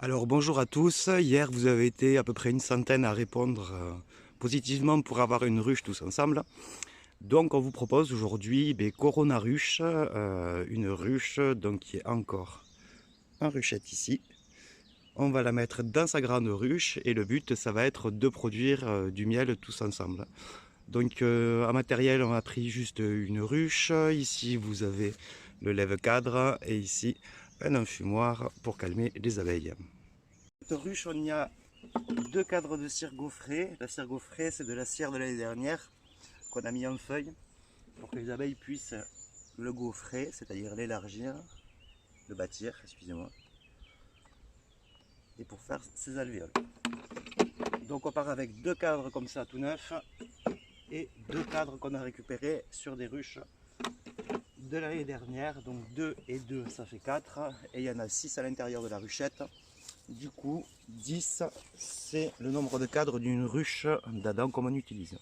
Alors bonjour à tous, hier vous avez été à peu près une centaine à répondre positivement pour avoir une ruche tous ensemble. Donc on vous propose aujourd'hui Corona Ruche, une ruche donc, qui est encore en ruchette ici. On va la mettre dans sa grande ruche et le but ça va être de produire du miel tous ensemble. Donc en matériel on a pris juste une ruche, ici vous avez le lève-cadre et ici un enfumoir pour calmer les abeilles. Cette ruche on y a deux cadres de cire gaufrée. La cire gaufrée, c'est de la cire de l'année dernière qu'on a mis en feuille pour que les abeilles puissent le gaufrer, c'est-à-dire l'élargir, le bâtir, excusez-moi, et pour faire ses alvéoles. Donc on part avec deux cadres comme ça tout neufs et deux cadres qu'on a récupérés sur des ruches de l'année dernière. Donc 2 et 2 ça fait 4 et il y en a 6 à l'intérieur de la ruchette. Du coup 10 c'est le nombre de cadres d'une ruche d'Adam comme on utilise.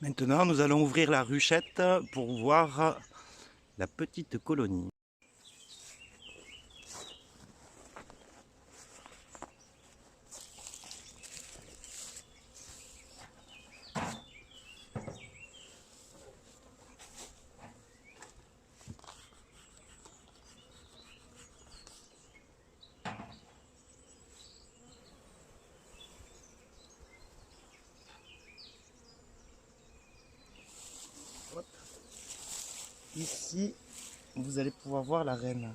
Maintenant, nous allons ouvrir la ruchette pour voir la petite colonie. Ici, vous allez pouvoir voir la reine.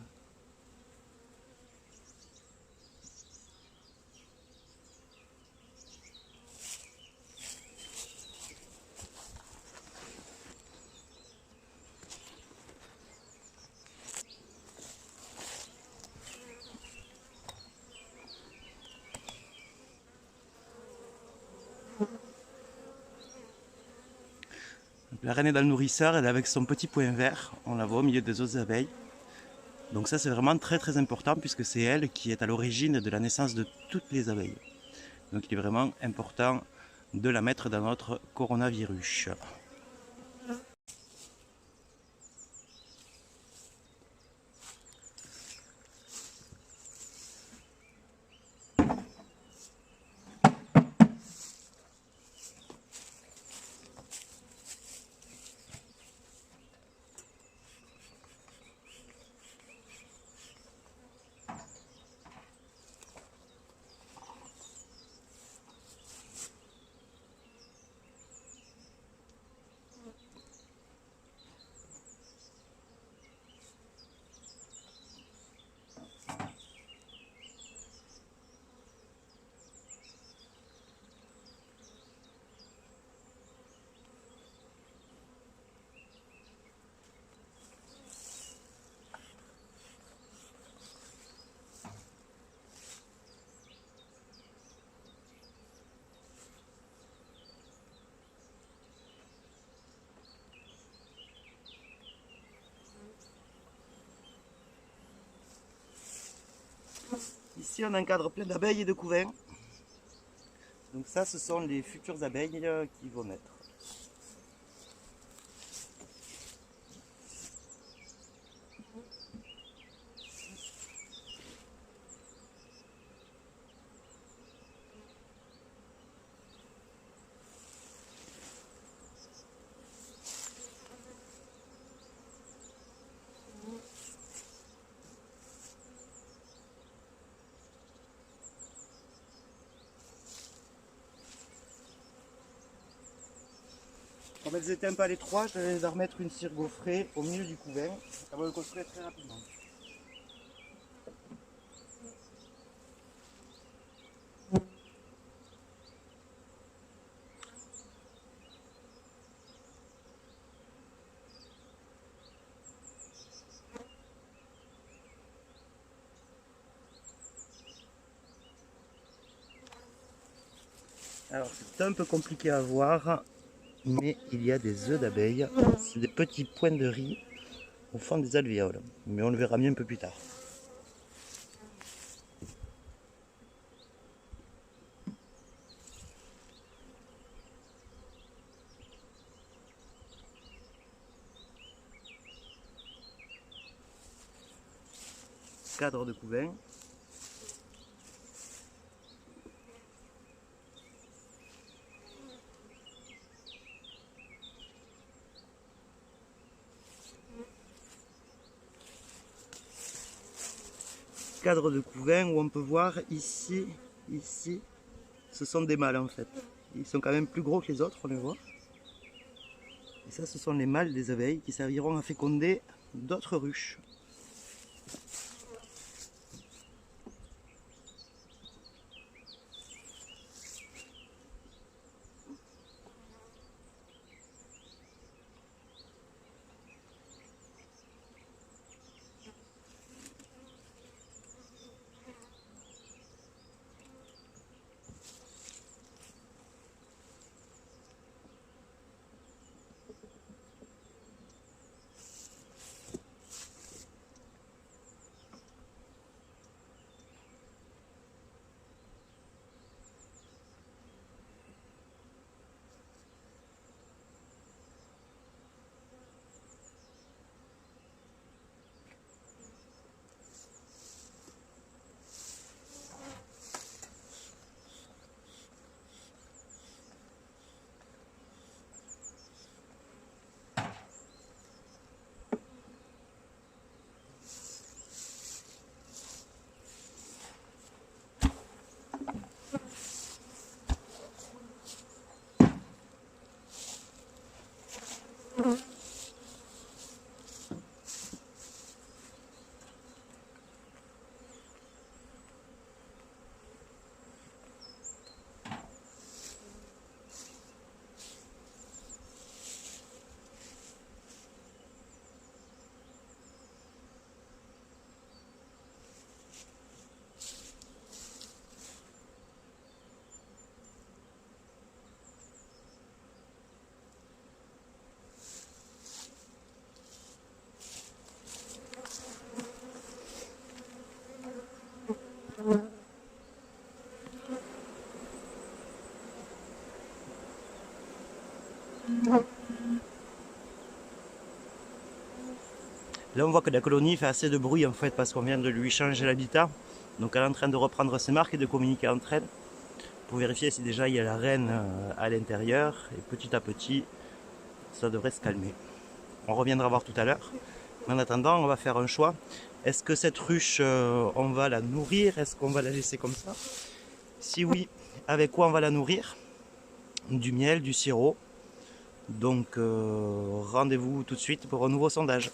La reine est dans le nourrisseur, elle est avec son petit point vert, on la voit au milieu des autres abeilles. Donc ça c'est vraiment très important puisque c'est elle qui est à l'origine de la naissance de toutes les abeilles. Donc il est vraiment important de la mettre dans notre coronavirus. Ici on a un cadre plein d'abeilles et de couvains. Donc ça ce sont les futures abeilles qui vont naître. Comme elles étaient un peu à l'étroit, je vais leur mettre une cire gaufrée au milieu du couvain. Ça va le construire très rapidement. Alors c'est un peu compliqué à voir, mais il y a des œufs d'abeilles. C'est des petits points de riz au fond des alvéoles, mais on le verra mieux un peu plus tard. Cadre de couvain. Cadre de couvain où on peut voir ici, ce sont des mâles en fait. Ils sont quand même plus gros que les autres, on les voit. Et ça, ce sont les mâles des abeilles qui serviront à féconder d'autres ruches. Là, on voit que la colonie fait assez de bruit en fait parce qu'on vient de lui changer l'habitat. Donc elle est en train de reprendre ses marques et de communiquer entre elles pour vérifier si déjà il y a la reine à l'intérieur. Et petit à petit, ça devrait se calmer. On reviendra voir tout à l'heure. Mais en attendant, on va faire un choix. Est-ce que cette ruche, on va la nourrir? Est-ce qu'on va la laisser comme ça? Si oui, avec quoi on va la nourrir? Du miel, du sirop. Donc rendez-vous tout de suite pour un nouveau sondage.